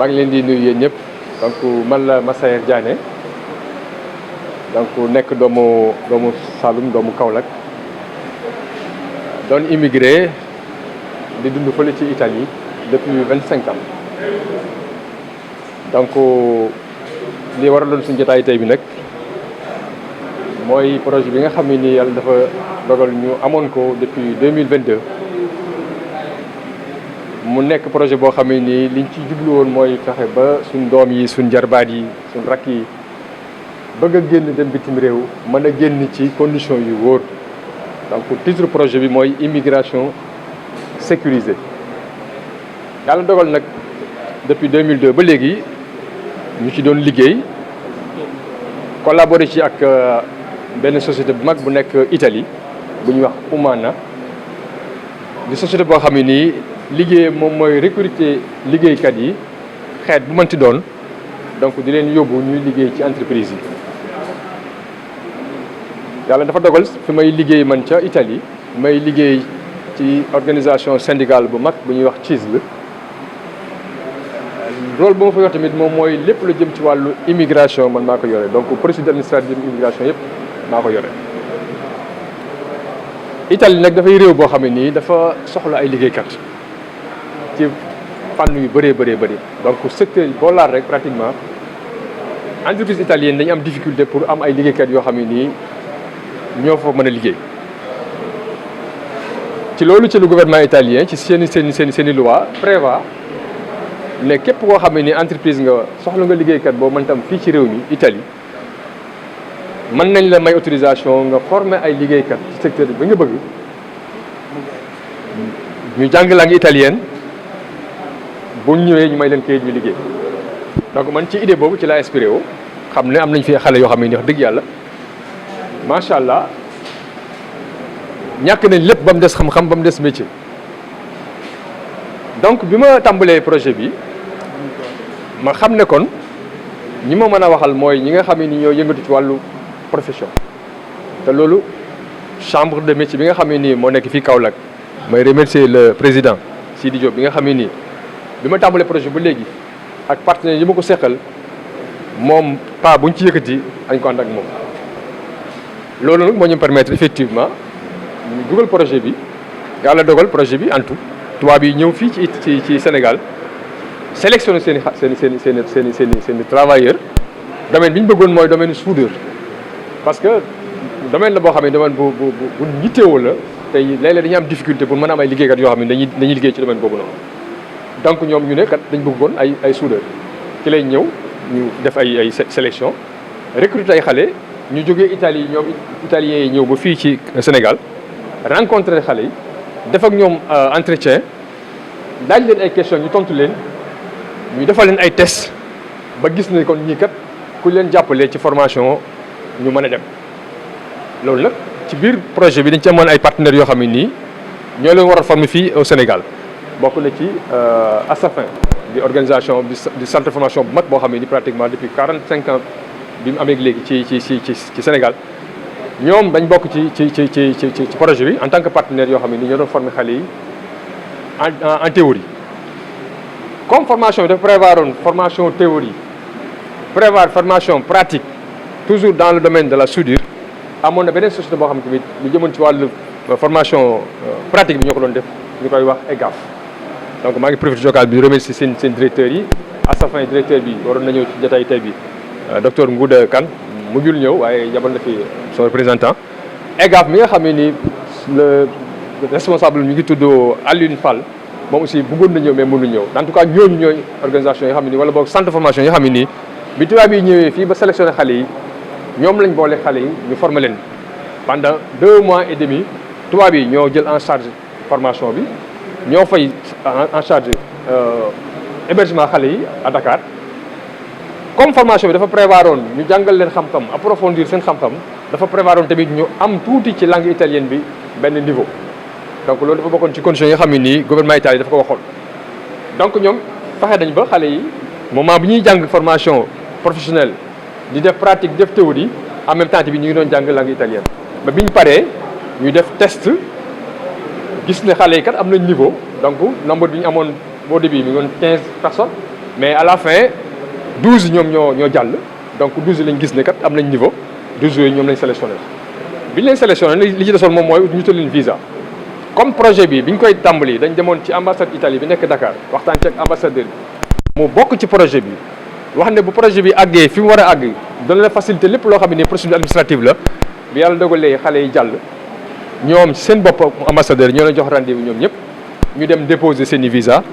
maa ngi leen di nuyu yéen ñëpp donc man la Massaer Diané donc nekk doomu Saloum doomu Kaolack doon immigré di dund fële ci Italie depuis 25 ans donc li waraloon suñu jotaay tey bi nag mooy projet bi nga xam ne nii yàlla dafa dogal ñu amoon ko depuis 2022 mu nekk projet boo xam ne nii liñ ci jublu woon mooy fexe ba suñ doom yi suñ jarbaat yi suñ rakk yi bëgg a génn dem bitim réew mën a génn ci condition yu wóor donc titre projet bi mooy immigration sécurisée yàlla dogal nag depuis 2002 ba léegi ñu ci doon liggéey collaboré ci ak benn société bu mag bu nekk Italie bu ñuy wax Umana di société boo xam ne nii liggéey moom mooy recruter liggéeykat yi xeet bu mënti doon donc di leen yóbbu ñuy liggéey ci entreprise yi yàlla dafa dogal fi may liggéey man ca Italie may liggéey ci organisation syndicale bu mag bu ñuy wax CISL rôle bu ma fa yor tamit moom mooy lépp lu jëm ci wàllu immigration man maa ko yore donc procédure administrative immigration yëpp maa ko yore Italie nag dafay réew boo xam ne nii dafa soxla ay liggéeykat ci fànn yu bëree bëri donc secteur yi boo laal rek pratiquement entreprise italienne dañu am difficulté pour am ay liggéeykat yoo xam ne nii ñoo fa mën a liggéey ci loolu ci le gouvernement italien ci seen i loi prévoit ne képp koo xam ne ni entreprise nga soxla nga liggéeykat boo mën tam fii ci réew mi Italie mën nañ la may autorisation nga former ay liggéeykat ci secteur bi nga bëgg ñu jàng langue italienne bu ñëwee ñu may leen kayit ñu liggéey donc man ci idée boobu ci laa inspiré woo xam ne am nañ fi xale yoo xam ne ni wax dëgg yàlla macha allah ñàkk nañ lépp ba mu des xam-xam ba mu des métier donc bi ma tàmbalee projet bi ma xam ne kon ñi ma mën a waxal mooy ñi nga xam ne ni ñoo yëngatu ci wàllu profession te loolu chambre de métier bi nga xam ne nii moo nekk fii Kaolack may remercier le président Sidi Diop bi nga xam ne nii bi ma tàmbalee projet ba léegi ak partenaires yi ma ko seqal moom pas buñ ci yëkkati añ ko ànd ak moom loolu nag moo ñu permettre effectivement ñu dugal projet bi yàlla dogal projet bi antu tubaab yi ñëw fii ci Sénégal sélectionné seen i travailleurs domaine bi ñu bëggoon mooy domaine soudeur parce que domaine la boo xam ne domaine bu yittewoo la tey léeg-léeg dañuy am difficulté pour mën a am ay liggéeykat yoo xam ne dañuy liggéey ci domaine boobu noonu donc ñoom ñu ne kat dañ bëggoon ay soudeur ci lay ñëw ñu def ay sélection recruter ay xale ñu jógee Italie ñoom italiens yi ñëw ba fii ci Sénégal rencontrer xale yi def ak ñoom entretien daaj leen ay questions ñu tontu leen ñu defal leen ay tests ba gis ne kon ñii kat ku leen jàppale ci formation ñu mën a dem loolu nag ci biir projet bi dañ ci amoon ay partenaires yoo xam ne nii ñoo leen war a former fii au Sénégal bokk na ci ASAFIN di organisation di centre de formation bu mag boo xam ne ni pratiquement depuis 45 ans bi mu amee léegi ci Sénégal ñoom dañ bokk ci projet bi en tant que partenaire yoo xam ne ni ñoo doon former xale yi en théorie comme formation bi dafa prévoir woon formation théorie prévoir formation pratique toujours dans le domaine de la soudure amoon na beneen société boo xam ne tamit lu jëmoon ci wàllu formation pratique bi ñoo ko doon def ñu koy wax EGAF donc maa ngi profité local bi remercier seen directeurs yi ASAFIN directeur bi waroon na ñëw ci jotaay tey bi docteur Ngouda Kane mujjul ñëw waaye yabal na fi son représentant EGAF mi nga xam ne ni le responsable mi ngi tudd Alioune Fall moom aussi bëggoon na ñëw mais mënu ñëw en tout cas ñooñu ñooy organisation yoo xam ne nii wala boog centre de formation yoo xam ne nii bi tubaab yi ñëwee fii ba sélectionné xale yi ñoom lañ boole xale yi ñu former leen pendant 2 mois et demi tubaab yi ñoo jël en charge formation bi ñoo fay en charge hébergement xale yi à Dakar comme formation bi dafa prévoir woon ñu jàngal leen xam-xam approfondir seen xam-xam dafa prévoir woon tamit ñu am tuuti ci langue italienne bi benn niveau donc loolu dafa bokkoon ci conditions yi nga xam ne nii gouvernement italien dafa ko waxoon donc ñoom fexe nañ ba xale yi moment bi ñuy jàng formation professionnelle di def pratique def théorie en même temps bi ñu ngi doon jàng langue italienne ba biñ paree ñu def test gis ne xale yi kat am nañ niveau donc nombre bi ñu amoon au début mi ngi woon 15 personnes mais à la fin 12 ñoom ñoo jàll donc 12 lañ gis ne kat am nañ niveau 12 yooyu ñoom lañ sélectionné bi ñu leen sélectionné li ci desoon moom mooy ñu utal leen visa. comme projet bi ñu koy tàmbali dañ demoon ci ambassade Italie bi nekk Dakar waxtaan ci ak ambassadeur bi mu bokk ci projet bi wax ne bu projet bi àggee fi mu war a àgg dana la faciliter lépp loo xam ne nii procédure administrative la bi yàlla dogalee xale yi jàll ñoom seen bopp ambassadeur ñoo la jox rendez-vous ñoom ñëpp ñu dem déposer seen i visa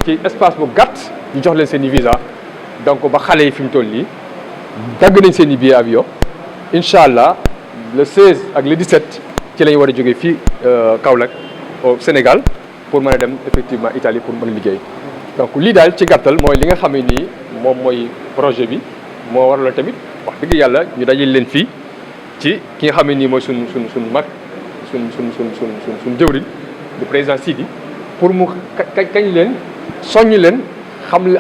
ci espace bu gàtt ñu jox leen seen i visa donc ba xale yi fi mu toll nii dagg nañ seen i billet avion incha allah le 16 ak le 17 ci la ñu war a jógee fii Kaolack au Sénégal pour mën a dem effectivement Italie pour mën a liggéey donc lii daal ci gàttal mooy li nga xam ne nii moom mooy projet bi moo waraloon tamit wax dëgg yàlla ñu dajale leen fii ci ki nga xam ne nii mooy suñ mag suñ jëwriñ du président Sidi pour mu kañ leen soññ leen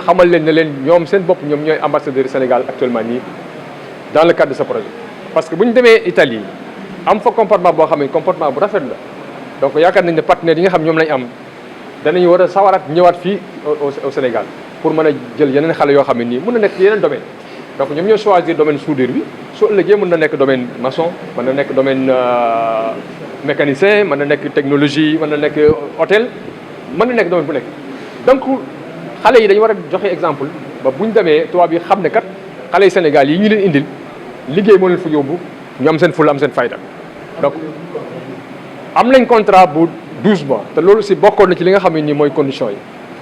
xamal leen ne leen ñoom seen bopp ñoom ñooy ambassadeur du Sénégal actuellement nii dans le cadre de ce projet. parce que bu ñu demee Italie am fa comportement boo xam ne comportement bu rafet la donc yaakaar nañ ne partenaires yi nga xam ñoom lañ am danañu war a sawaraat ñëwaat fii au Sénégal pour mën a jël yeneen xale yoo xam ne nii mën na nekk yeneen domaine donc ñoom ñoo choisir domaine soudure bi su ëllëgee mën na nekk domaine maçon mën na nekk domaine mécanicien mën na nekk technologie mën na nekk hôtel mën na nekk domaine bu nekk donc xale yi dañu war a joxe exemple ba bu ñu demee tubaab yi xam ne kat xale yi Sénégal yi ñu leen indil liggéey moo leen fa yóbbu ñu am seen fulla am seen fayda donc am nañ contrat bu 12 mois te loolu si bokkoon na ci li nga xam ne nii mooy condition yi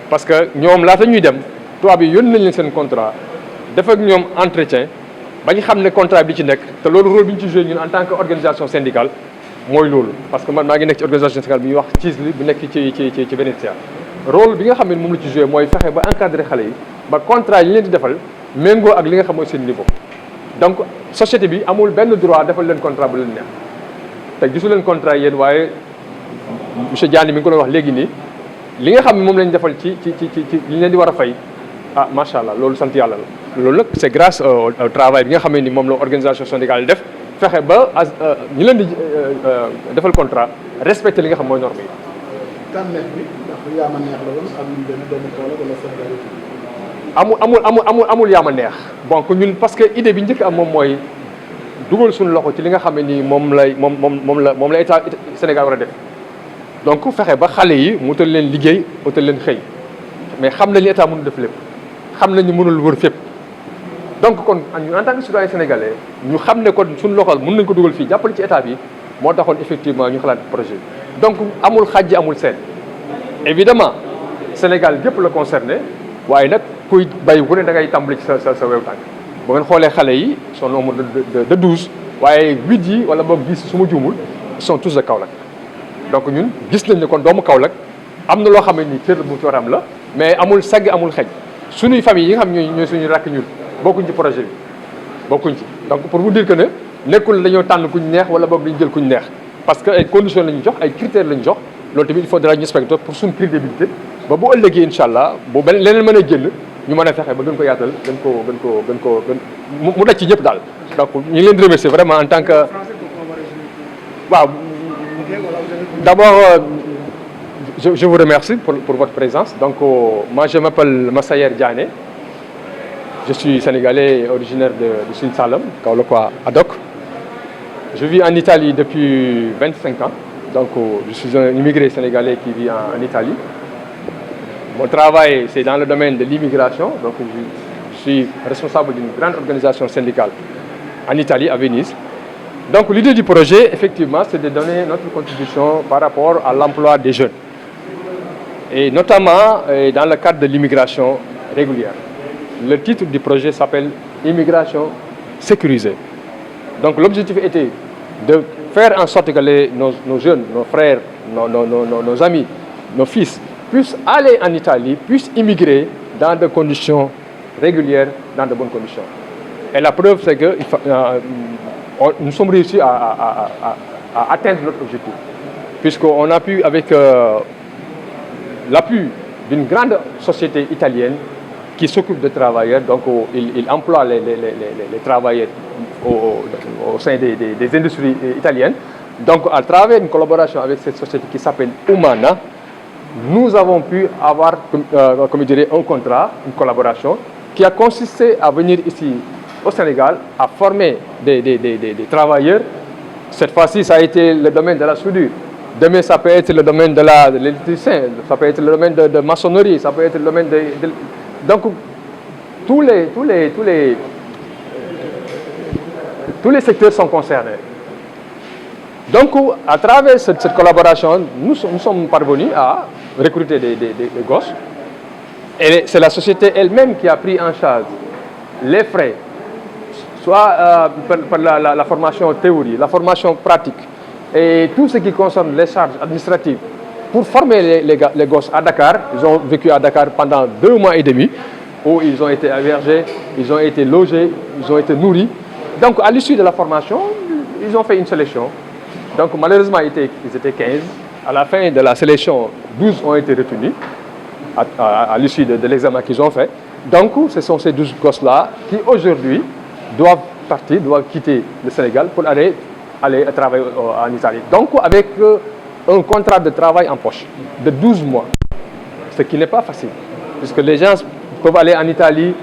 parce que ñoom laata ñuy dem tubaab yi yónni nañ leen seen contrat def ak ñoom entretien ba ñu xam ne contrat bi ci nekk te loolu rôle bi ñu ci joué ñun en tant que organisation syndicale mooy loolu parce que man maa ngi nekk ci organisation syndicale bi ñuy wax CISL bu nekk ci Venezia rôle bi nga xam ne moom la ci joué mooy fexe ba encadré xale yi ba contrat yi ñu leen di defal méngoo ak li nga xam mooy seen niveau donc société bi amul benn droit defal leen contrat bu leen neex te gisu leen contrat yéen waaye monsieur Diagne mi ngi ko doon wax léegi nii li nga xam ne moom lañ defal ci li leen di war a fay ah macha allah loolu sant yàlla la loolu nag c'est grâce au travail bi nga xam ne ni moom la organisation syndicale def fexe ba ñu leen di defal contrat respecté li nga xam mooy norme yi. tànneef bi ndax yaa ma neex la woon ak ñu demee doomu Kaolack wala Sénégal amul yaa ma neex donc ñun parce que idée bi njëkk am moom mooy dugal suñu loxo ci li nga xam ne nii moom la état Sénégal war a def donc fexe ba xale yi mu utal leen liggéey utal leen xëy mais xam nañu état mënul def lépp xam nañu mënul wër fépp donc kon en tant que citoyen sénégalais ñu xam ne kon suñu loxo mën nañ ko dugal fii jàppale ci état bi moo taxoon effectivement ñu xalaat projet donc amul xàjj amul seen évidemment Sénégal gépp la concerné waaye nag kuy bay bu ne da ngay tàmbali ci sa wew tànk bu ngeen xoolee xale yi son nombre de 12 waaye 8 yi wala boog 10 su ma juumul sont tous de Kaolack donc ñun gis nañ ne kon doomu Kaolack am na loo xam ne ni cër bu ci war am la mais amul sagg amul xej suñuy famille yi nga xam ñooy suñu rakk ñun bokkuñ ci projet bi bokkuñ ci donc pour vous dire que ne nekkul dañoo tànn kuñ neex wala boog dañu jël kuñ neex parce que ay conditions la ñu jox ay critères la ñu jox loolu tamit il faudra ñu respecter pour suñu crédibilité ba bu ëllëgee incha allah bu leneen mën a génn ñu mën a fexe ba gën ko yaatal gën mu daj ci ñëpp daal donc ñu ngi leen di remercier vraiment en tant que waaw d'abord je vous remercie pour votre présence donc moi je m'appelle Massayer Diané je suis sénégalais originaire de Sine Saloum Kaolackois ad hoc je vis en Italie depuis 25 ans donc je suis un immigré sénégalais qui vit en Italie. Mon travail, c'est dans le domaine de l'immigration. Donc, je suis responsable d'une grande organisation syndicale en Italie, à Venise. Donc, l'idée du projet, effectivement, c'est de donner notre contribution par rapport à l'emploi des jeunes. Et notamment dans le cadre de l'immigration régulière. Le titre du projet s'appelle « Immigration sécurisée ». Donc, l'objectif était de faire en sorte que nos jeunes, nos frères, nos amis, nos fils, puissent aller en Italie, puissent immigrer dans des conditions régulières, dans de bonnes conditions. Et la preuve, c'est que nous sommes réussis à atteindre notre objectif. Puisqu'on a pu, avec l'appui d'une grande société italienne qui s'occupe de travailleurs, donc il emploie les travailleurs au sein des industries italiennes. Donc à travers une collaboration avec cette société qui s'appelle Umana, nous avons pu avoir, comme je dirais, un contrat, une collaboration qui a consisté à venir ici au Sénégal, à former des travailleurs. Cette fois-ci, ça a été le domaine de la soudure. Demain, ça peut être le domaine de l'électricien, ça peut être le domaine de maçonnerie, ça peut être le domaine donc, tous les secteurs sont concernés. Donc, à travers cette collaboration, nous sommes parvenus à recruter des gosses. Et c'est la société elle-même qui a pris en charge les frais, soit par la formation théorie, la formation pratique, et tout ce qui concerne les charges administratives. Pour former les gosses à Dakar, ils ont vécu à Dakar pendant 2 mois et demi, où ils ont été hébergés, ils ont été logés, ils ont été nourris. Donc, à l'issue de la formation, ils ont fait une sélection. Donc, malheureusement, ils étaient 15. À la fin de la sélection, 12 ont été retenus à l'issue de l'examen qu'ils ont fait. Donc, ce sont ces 12 gosses-là qui, aujourd'hui, doivent partir, doivent quitter le Sénégal pour aller travailler en Italie. Donc, avec un contrat de travail en poche de 12 mois, ce qui n'est pas facile, puisque les gens peuvent aller en Italie,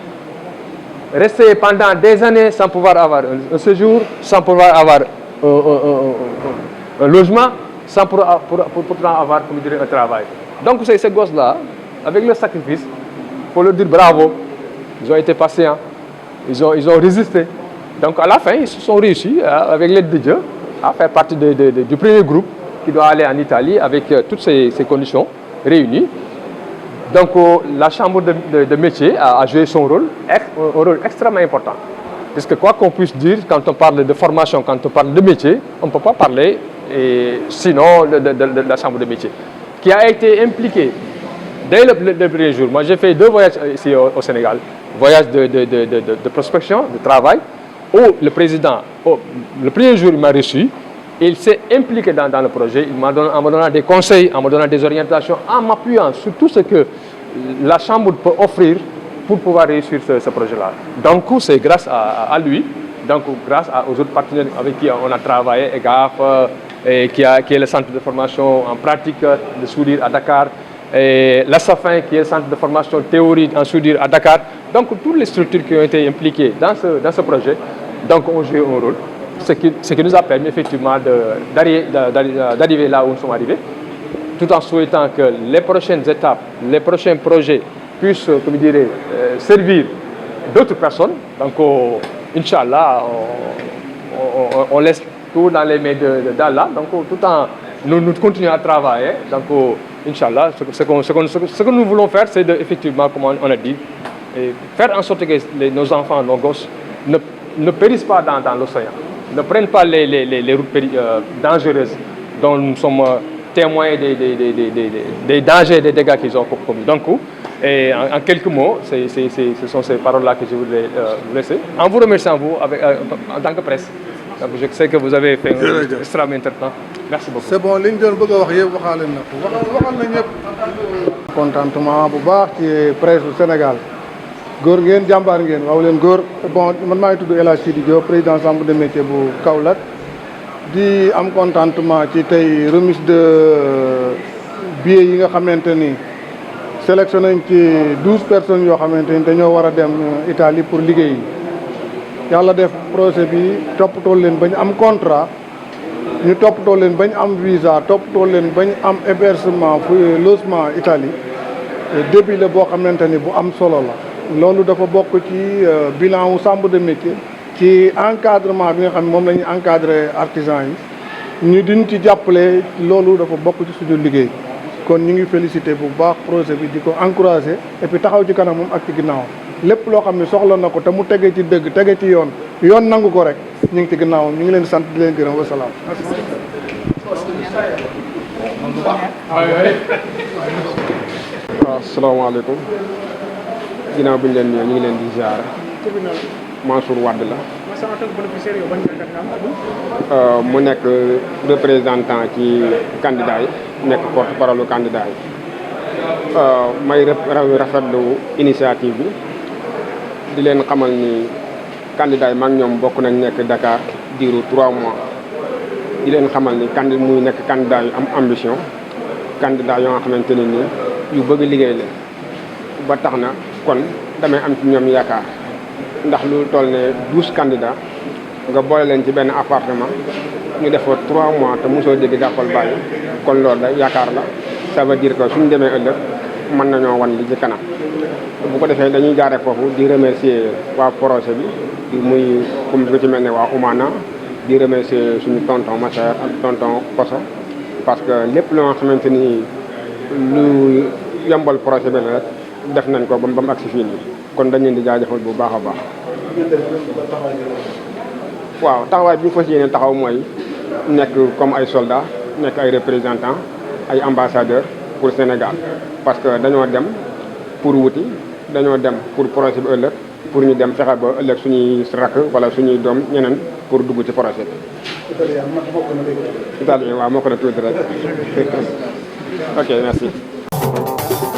rester pendant des années sans pouvoir avoir un séjour, sans pouvoir avoir un logement, sans pourtant avoir, comme dire, un travail. Donc, ces gosses-là, avec le sacrifice, il faut leur dire bravo, ils ont été patients, ils ont résisté. Donc, à la fin, ils se sont réussis, avec l'aide de Dieu, à faire partie du premier groupe qui doit aller en Italie avec toutes ces conditions réunies. Donc, la chambre de métier a joué son rôle, un rôle extrêmement important. Puisque quoi qu'on puisse dire, quand on parle de formation, quand on parle de métier, on ne peut pas parler sinon de la chambre de métier, qui a été impliquée dès le premier jour. Moi, j'ai fait 2 voyages ici au Sénégal. Voyage de prospection, de travail, où le président, le premier jour, il m'a reçu. Il s'est impliqué dans le projet, en me donnant des conseils, en me donnant des orientations, en m'appuyant sur tout ce que la Chambre peut offrir pour pouvoir réussir ce projet-là. Donc, c'est grâce à lui, donc grâce aux autres partenaires avec qui on a travaillé, EGAF, qui est le centre de formation en pratique de soudure à Dakar, et la SAFIN, qui est le centre de formation théorique en soudure à Dakar. Donc, toutes les structures qui ont été impliquées dans ce projet donc, ont joué un rôle. Ce qui nous a permis effectivement d'arriver là où nous sommes arrivés, tout en souhaitant que les prochaines étapes, les prochains projets puissent, comme je dirais, servir d'autres personnes. Donc, Inch'Allah, on laisse tout dans les mains d'Allah. Donc, tout en nous continuons à travailler. Donc, Inch'Allah, ce que nous voulons faire, c'est effectivement, comme on a dit, faire en sorte que nos enfants, nos gosses, ne périssent pas dans l'océan, ne prennent pas les routes dangereuses dont nous sommes témoins des dangers et des dégâts qu'ils ont commis. Donc, en quelques mots, ce sont ces paroles-là que je voudrais vous laisser. En vous remerciant, vous, en tant que presse. Donc, je sais que vous avez fait un extrêmement important. Merci beaucoup. C'est bon, li ñu doon bëgg a wax yëpp waxaale na ko waxal na ñëpp. Contentement bu baax ci presse du Sénégal. góor ngeen jàmbaar ngeen waaw leen góor bon man maa ngi tudd El Hadj Sidi Diop président chambre de métier bu Kaolack di am contentement ci tey remise de billets yi nga xamante ni sélectionné nañ ci 12 personnes yoo xamante ni dañoo war a dem Italie pour liggéey yàlla def projet bi toppatoo leen bañ am contrat ñu toppatoo leen bañ am visa toppatoo leen bañ am hébergement fu logement Italie début la boo xamante ni bu am solo la. loolu dafa bokk ci bilan wu chambre de métier ci encadrement bi nga xam ne moom la ñuy encadrer artisans yi ñu diñ ci jàppale loolu dafa bokk ci suñu liggéey kon ñu ngi féliciter bu baax projet bi di ko encourager et puis taxaw ci kanam moom ak ci ginnaaw lépp loo xam ne soxla na ko te mu tege ci dëgg tege ci yoon nangu ko rek ñu ngi ci ginnaawam ñu ngi leen sant di leen gërëm wa salaam. waaw asalaamaaleykum. ginnaaw bi ñu leen ñu ngi leen di ziar Mansour Wade la mu nekk représentant ci candidat yi nekk porte parole candidat yi may rafetlu initiative bi di leen xamal ni candidat yi mag ñoom bokk nañ nekk Dakar diiru 3 mois di leen xamal ni muy nekk candidat yu am ambition candidat yoo xamante ne nii yu bëgg liggéey la ba tax na kon damay am ci ñoom yaakaar ndax lu toll ne 12 candidats nga boole leen ci benn appartement ñu def fa 3 mois te mosoo dégg jàppal bàyyi kon loolu da yaakaar la ça veut dire que suñu demee ëllëg mën nañoo wan li ci kanam bu ko defee dañuy jaare foofu di remercier waa projet bi di muy comme ko ci mel ne waa Oumana di remercier suñu tonton Macher ak tonton Koso parce que lépp loo nga xamante ni lu yombal projet bi la rek def nañ ko ba mu agsi fii nii kon dañ leen di jaajëfal bu baax a baax. waaw taxawaay bi ñu fas yéene taxaw mooy nekk comme ay soldats nekk ay représentants ay ambassadeurs pour Sénégal parce que dañoo dem pour wuti dañoo dem pour projet bi ëllëg pour ñu dem fexe ba ëllëg suñuy rakk wala suñuy doom ñeneen pour dugg ci projet bi. italien waaw moo ko na tuuti rek ok merci.